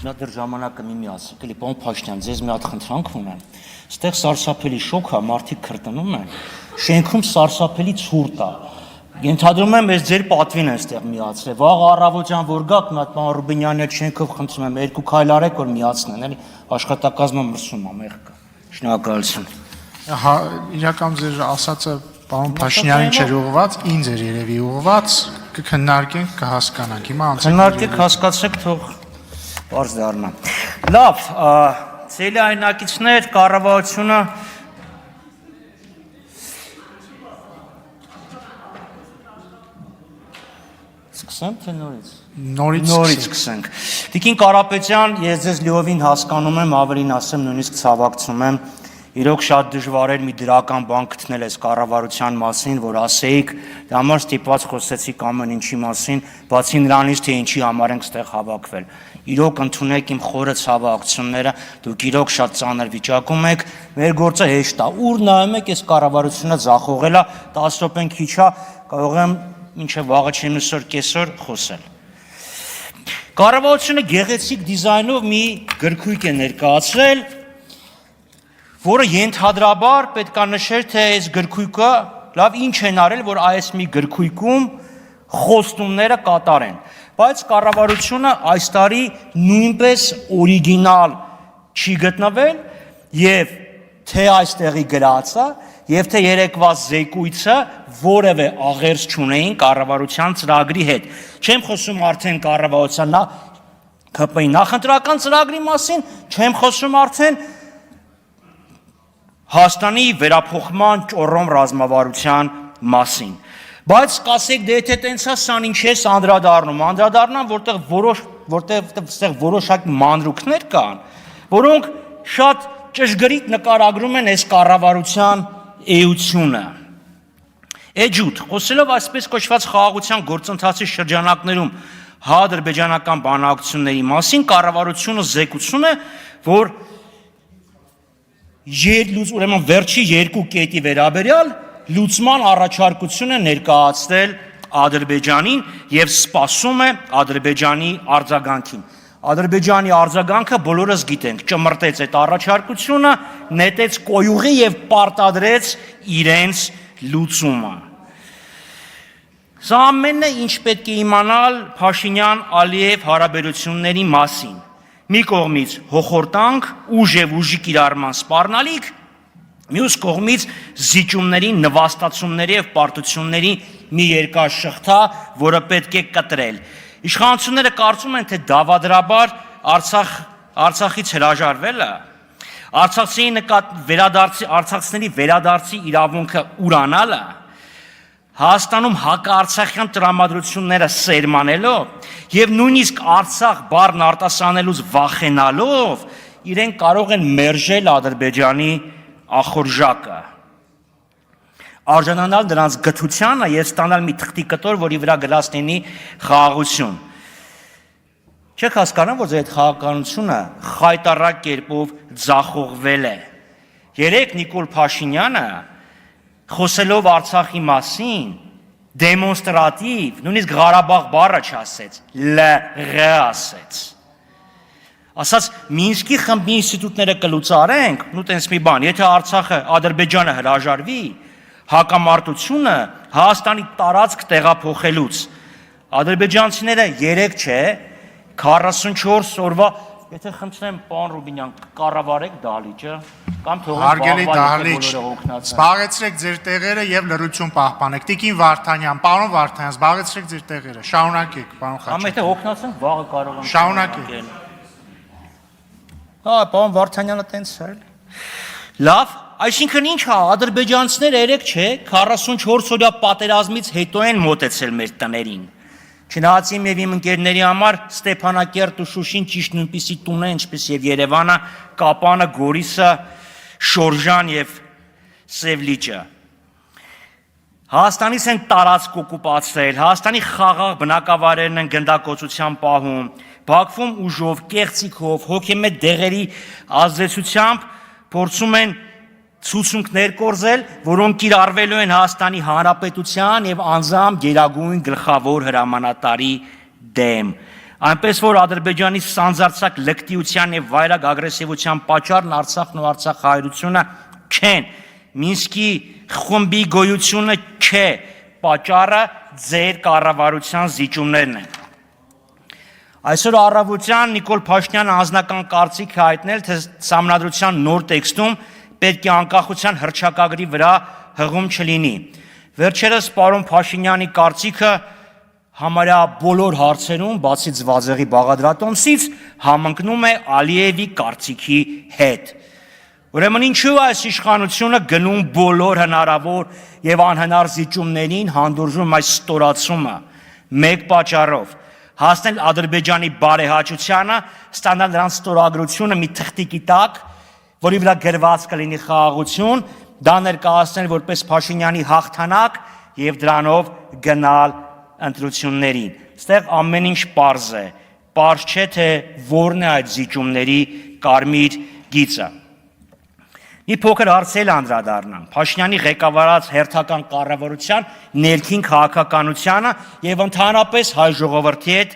Նա դեռ ժամանակը մի ասի, կլի պարոն Փաշինյան, ձեզ մի հատ խնդրանք ունեմ։ Ստեղ սարսափելի շոկ է, մարդիկ քրտնում են, շենքում սարսափելի ցուրտ է։ Ենթադրում եմ, ես ձեր պատվին եմ ստեղ միացրել։ Վաղ առավոտյան որ գաք, մի հատ պարոն Ռուբինյանի հետ շենքով խնդրում եմ, 2 քայլ արեք, որ միացնեն, էլի աշխատակազմը մրսում է, մեղքը։ Շնորհակալություն։ Հա, իրական ձեր ասածը պարոն Փաշինյանին չէր ուղղված, ինձ էր երևի ուղղված, կքննարկենք, կհասկանանք։ Հիմա անցեք։ Քննարկեք, հասկացեք, թող բարձ դառնա։ Լավ, ցելի այնակիցներ, կառավարությունը սկսեմ թե նորից։ Նորից սկսենք։ Տիկին Կարապետյան, ես ձեզ լիովին հասկանում եմ, ավելին ասեմ, նույնիսկ ցավակցում եմ։ Իրոք շատ դժվար էր մի դրական բան գտնել այս կառավարության մասին, որ ասեիք, դա համար ստիպված խոսեցիք ամեն ինչի մասին, բացի նրանից, թե ինչի համար ենք ստեղ հավաքվել։ Իրոք ընդունեք իմ խորը ցավակցությունները, դուք իրոք շատ ծանր վիճակում եք, մեր գործը հեշտ է։ Ուր նայում եք, այս կառավարությունը ձախողել է, 10 րոպեն քիչ է, կարող եմ մինչև վաղը չեմ նսոր կեսօր խոսել։ Կառավարությունը գեղեցիկ դիզայնով մի գրքույկ է ներկայացրել, որը ենթադրաբար պետք է նշեր, թե այս գրքույկը լավ ինչ են արել, որ այս մի գրքույկում խոստումները կատարեն։ Բայց կառավարությունը այս տարի նույնպես օրիգինալ չի գտնվել եւ թե այստեղի գրածը եւ թե երեկվա զեկույցը որևէ աղերս չունեին կառավարության ծրագրի հետ։ Չեմ խոսում արդեն կառավարության ԿՊ-ի նախընտրական ծրագրի մասին, չեմ խոսում արդեն Հայաստանի վերափոխման ճոռոմ ռազմավարության մասին։ Բայց կասեք, դե եթե տենց է, սան ինչ է անդրադառնամ, որտեղ որոշակի մանրուքներ կան, որոնք շատ ճշգրիտ նկարագրում են այս կառավարության էությունը։ Էջուտ, խոսելով այսպես կոչված խաղաղության գործընթացի շրջանակներում հայ-ադրբեջանական բանակցությունների մասին, կառավարությունը զեկուցում է, որ ուրեմն վերջի 2 կետի վերաբերյալ լուծման առաջարկություն է ներկայացրել Ադրբեջանին եւ սպասում է Ադրբեջանի արձագանքին։ Ադրբեջանի արձագանքը բոլորս գիտենք, ճմրտեց այդ առաջարկությունը, նետեց կոյուղի եւ պարտադրեց իրենց լուծումը։ Սա ամենը ինչ պետք է իմանալ Փաշինյան-Ալիև հարաբերությունների մասին։ Մի կողմից հոխորտանք, ուժ եւ ուժի կիրառման սպառնալիք, մյուս կողմից զիջումների, նվաստացումների եւ պարտությունների մի երկար շղթա, որը պետք է կտրել։ Իշխանությունները կարծում են, թե դավադրաբար Արցախից հրաժարվելը, արցախցիների վերադարձի իրավունքը ուրանալը, Հայաստանում հակաարցախյան տրամադրությունները սերմանելով եւ նույնիսկ Արցախ բառն արտասանելուց վախենալով իրեն կարող են մերժել Ադրբեջանի ախորժակը, արժանանալ նրանց գթությանը եւ ստանալ մի թղթի կտոր, որի վրա գրած լինի խաղաղություն։ Չեք հասկանում, որ այդ խաղաղականությունը խայտառակ կերպով ձախողվել է։ Երեք Նիկոլ Փաշինյանը խոսելով Արցախի մասին, դեմոնստրատիվ, նույնիսկ Ղարաբաղ բառը չասեց, ԼՂ ասեց։ Ասաց Մինսկի խմբի ինստիտուտները կլուծարենք, ու տենց մի բան, եթե Արցախը, Ադրբեջանը հրաժարվի, հակամարտությունը Հայաստանի տարածք տեղափոխելուց։ Ադրբեջանցիները 3 չէ, 44 օրվա Եթե խնդրեմ, պարոն Ռուբինյան, կառավարեք դահլիճը, կամ թողեք Հարգելի դահլիճ, զբաղեցրեք ձեր տեղերը եւ լռություն պահպանեք։ Տիկին Վարդանյան, պարոն Վարդանյան, զբաղեցրեք ձեր տեղերը, շարունակեք, պարոն Խաչատրյան։ Կամ եթե հոգնածենք, վաղը կարող ենք շարունակեք։ Հա, պարոն Վարդանյանը տենց է։ Լավ, այսինքն ինչ է, ադրբեջանցիները 3 չէ, 44 օրյա պատերազմից հետո են մոտեցել մեր տներին։ Չնայած իմ եւ իմ ընկերների համար Ստեփանակերտ ու Շուշին ճիշտ նույնպիսի տուն է, ինչպես եւ Երևանը, Կապանը, Գորիսը, Շորժան եւ Սևլիճը։ Հայաստանից են տարածք օկուպացրել, Հայաստանի խաղաղ բնակավայրերն են գնդակոծության պահում, Բաքվում ուժով, կեղծիքով, հոգեմետ դեղերի ազդեցությամբ փորձում են ցուցումներ կորզել, որոնք կիրառվելու են Հայաստանի Հանրապետության եւ անձամբ գերագույն գլխավոր հրամանատարի դեմ։ Այնպես որ Ադրբեջանի սանձարձակ լկտիության եւ վայրագ ագրեսիվության պատճառն Արցախն ու Արցախահայությունը չեն, Մինսկի խումբի գոյությունը չէ, պատճառը ձեր կառավարության զիջումներն են։ Այսօր առավոտյան Նիկոլ Փաշինյանը անձնական կարծիք է հայտնել, թե Սահմանադրության նոր տեքստում պետք է անկախության հռչակագրի վրա հղում չլինի։ Վերջերս պարոն Փաշինյանի կարծիքը համարյա բոլոր հարցերում, բացի Ձվածեղի բաղադրատոմսից, համընկնում է Ալիևի կարծիքի հետ։ Ուրեմն ինչու այս իշխանությունը գնում բոլոր հնարավոր եւ անհնար զիջումներին, հանդուրժում այս ստորացումը մեկ պատճառով՝ հասնել Ադրբեջանի բարեհաճությանը, ստանալ նրանց ստորագրությունը մի թղթիկի տակ, որի վրա գրված կլինի խաղաղություն, դա ներկայացնել որպես Փաշինյանի հաղթանակ եւ դրանով գնալ ընտրություններին։ Այստեղ ամեն ինչ պարզ է, պարզ չէ թե որն է այդ զիջումների կարմիր գիծը։ Մի փոքր հարցել անդրադառնամ Փաշինյանի ղեկավարած հերթական կառավարության ներքին քաղաքականությանը եւ ընդհանրապես հայ ժողովրդի հետ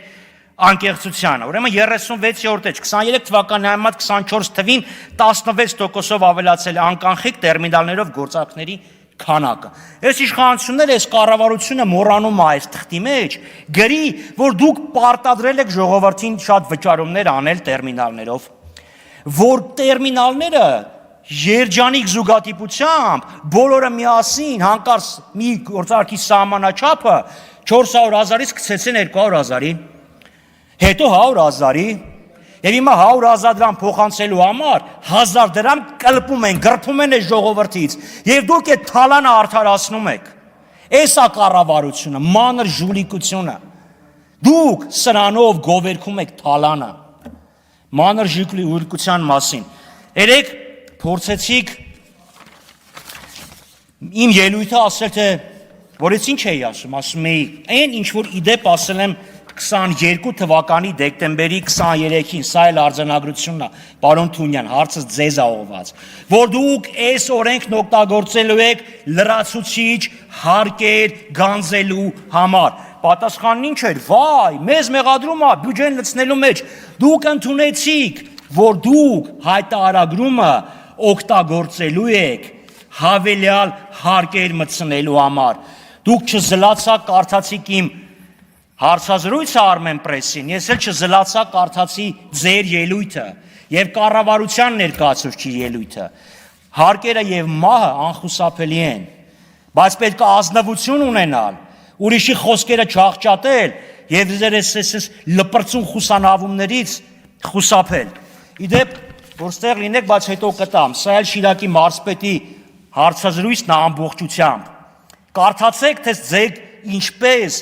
անկեղծությանը։ Ուրեմն 36-րդ էջ 23 թվականի համեմատ 24 թվին 16%-ով ավելացել է անկանխիկ տերմինալներով գործարքների քանակը։ Այս իշխանությունները, այս կառավարությունը մոռանում է այս թղթի մեջ գրի, որ դուք պարտադրել եք ժողովրդին շատ վճարումներ անել տերմինալներով, որ տերմինալները երջանիկ զուգատիպությամբ բոլորը միասին հանկարծ մի գործարքի սահմանաչափը 400,000-ից գցեցին 200,000-ի, հետո 100,000-ի, եւ հիմա 100,000 դրամ փոխանցելու համար 1000 դրամ կլպում են, գրփում են այս ժողովրդից, եւ դուք այդ թալանը արդարացնում եք։ Էսա կառավարությունը, մանր ժուլիկությունը։ Դուք սրանով գովերքում եք թալանը։ Մանր ժուլիկության մասին։ Երեք փորձեցիք իմ ելույթը ասել, թե որից ինչ էի ասում էի, այն ինչ որ իդեպ ասել եմ 22 թվականի դեկտեմբերի 23-ին, սա էլ արձանագրությունն է, պարոն Թունյան, հարցը ձեզ է ուղղված, որ դուք այս օրենքն օգտագործելու եք լրացուցիչ հարկեր գանձելու համար։ Պատասխանն ինչ էր, վայ, մեզ մեղադրում է բյուջեն լցնելու մեջ, դուք ընդունեցիք, որ դուք հայտարարագրումը օգտագործելու եք հավելյալ հարկեր մտցնելու համար։ Դուք չզլացա կարդացիք իմ հարցազրույցը Armen Press-ին, ես էլ չզլացա կարդացի ձեր ելույթը եւ կառավարության ներկայացուցիչի ելույթը։ Հարկերը եւ մահը անխուսափելի են, բայց պետք է ազնվություն ունենալ, ուրիշի խոսքերը չաղճատել եւ ձեր այս լպրծուն խուսանավումներից խուսափել։ Իդեպ որստեղ լինեք, բայց հետո կտամ, սա էլ Շիրակի մարզպետի հարցազրույցն է ամբողջությամբ։ Կարդացեք, թե ձեք ինչպես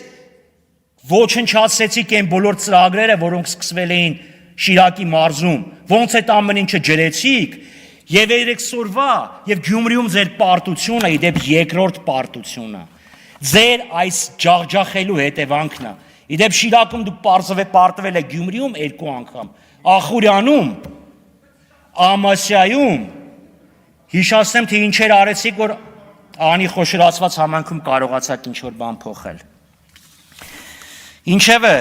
ոչնչացեցիք այն բոլոր ծրագրերը, որոնք սկսվել էին Շիրակի մարզում, ոնց այդ ամեն ինչը ջրեցիք, եւ երեքսորվա եւ Գյումրիում ձեր պարտությունը, իդեպ երկրորդ պարտությունը, ձեր այս ջախջախելու հետևանքն է։ Իդեպ Շիրակում դուք պարտվել եք Գյումրիում 2 անգամ, Ախուրյանում, Ամասիայում, հիշացնեմ, թե ինչեր արեցիք, որ անի խոշորացված համայնքում կարողացաք ինչ-որ բան փոխել։ Ինչևէ,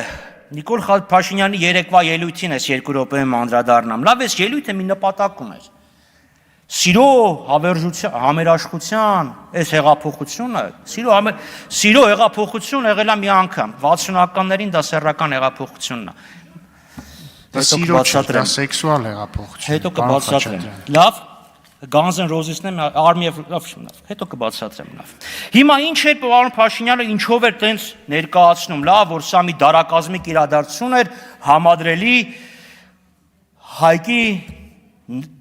Նիկոլ Փաշինյանի երեկվա ելույթին ես 2 րոպեում անդրադառնամ։ Լավ, այս ելույթը մի նպատակ ուներ։ Սիրո հավերժության, համերաշխության, այս հեղափոխությունը, սիրո հեղափոխություն եղել է մի անգամ, 60-ականներին դա սեռական հեղափոխությունն է։ Սիրո դա սեքսուալ հեղափոխություն։ Հետո կբացատրեմ։ Լավ, Guns N' Roses-ն է, Army of Love-ն է, հետո կբացատրեմ լավ։ Հիմա ինչ է պարոն Փաշինյանը ինչով էր տենց ներկայացնում, լավ, որ սա մի դարակազմիկ իրադարձություն էր, համադրելի Հայկի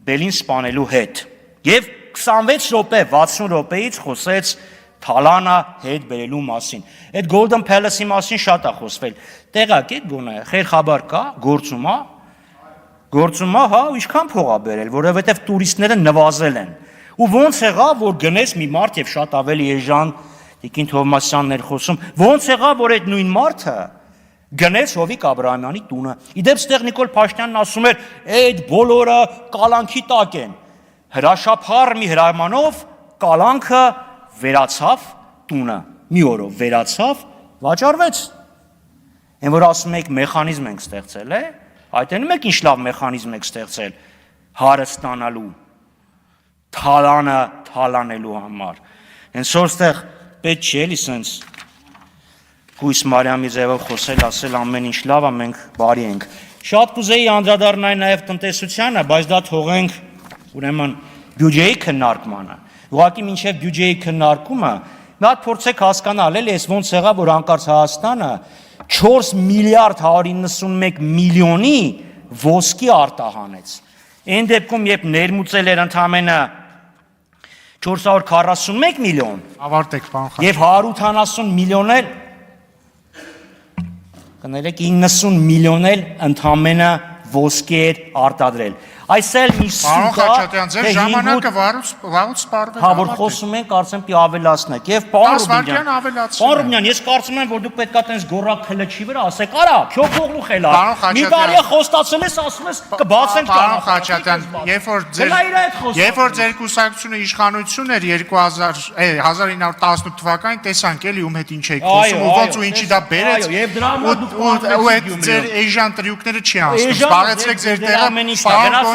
բելին սպանելու հետ։ Եվ 26 րոպե, 60 րոպեից խոսեց Թալանը հետ բերելու մասին։ Այդ Golden Palace-ի մասին շատ է խոսվել։ Տեղակ եք գոնե, խեր խաբար կա, գործում է։ Գործում է, հա, ինչքան փող է բերել, որովհետև տուրիստները նվազել են։ Ու ոնց եղավ, որ գնես մի մարդ եւ շատ ավելի էժան Տիկին Թովմասյանն էր խոսում, ոնց եղավ, որ այդ նույն մարդը գնեց Հովիկ Աբրահամյանի տունը։ Իդեպ ստեղ Նիկոլ Փաշինյանն ասում էր, այդ բոլորը կալանքի տակ են։ Հրաշափառ մի հրամանով կալանքը վերացավ տունը։ Մի օրով վերացավ, վաճառվեց։ Այն որ ասում եք մեխանիզմ ենք ստեղծել, այդտեղում եք ինչ լավ մեխանիզմ եք ստեղծել հարը ստանալու, թալանը թալանելու համար։ Հենց որտեղ պետք չի էլի սենց Գույս Մարիամի ձևով խոսել, ասել ամեն ինչ լավ է, մենք բարի ենք։ Շատ կուզեի անդրադառնալ նաև տնտեսությանը, բայց դա թողենք ուրեմն բյուջեի քննարկմանը։ Ուղղակի մինչև բյուջեի քննարկումը մի հատ փորձեք հասկանալ, էլի էս ոնց եղավ, որ հանկարծ Հայաստանը 4 միլիարդ 191 միլիոնի ոսկի արտահանեց։ Այն դեպքում, երբ ներմուծել էր ընդամենը 441 միլիոն, Ավարտեք, պարոն Խաչատյան։ եւ 180 միլիոն էլ կներեք 90 միլիոն էլ ընդամենը ոսկի էր արտադրել։ Այս էլ մի Պարոն սուտ է, Խաչատյան, ձեր ժամանակը վաղուց սպառվել է։ հա, որ խոսում ենք, կարծեմ պիտի ավելացնեք։ Եւ պարոն 10 վայրկյան Ռուբինյան, ավելացրել պարոն եմ։ Ռուբինյան, ես կարծում եմ, որ դու պետքա տես գորակ քլչի վրա ասեք, արա, քո փողլուխ էլա։ Պարոն Մի Խաչատյան, տարի է խոստացել ես, ասում ես կբացենք Պարոն Խաչատյան, երբ որ ձեր կուսակցությունը իշխանություն էր 1918 թվականին, տեսանք էլի ում հետ ինչ եք խոսում, ու ոնց ու ինչի դա բերեց։ Եվ դրա համար դուք ու այդ ձեր էժան տրյուկները չի անցնում։ Սպառեցեք ձեր տեղը,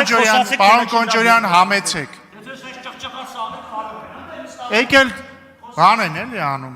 պարոն Կոնջորյան, համեցեք։ Եկել բան են էլի անում։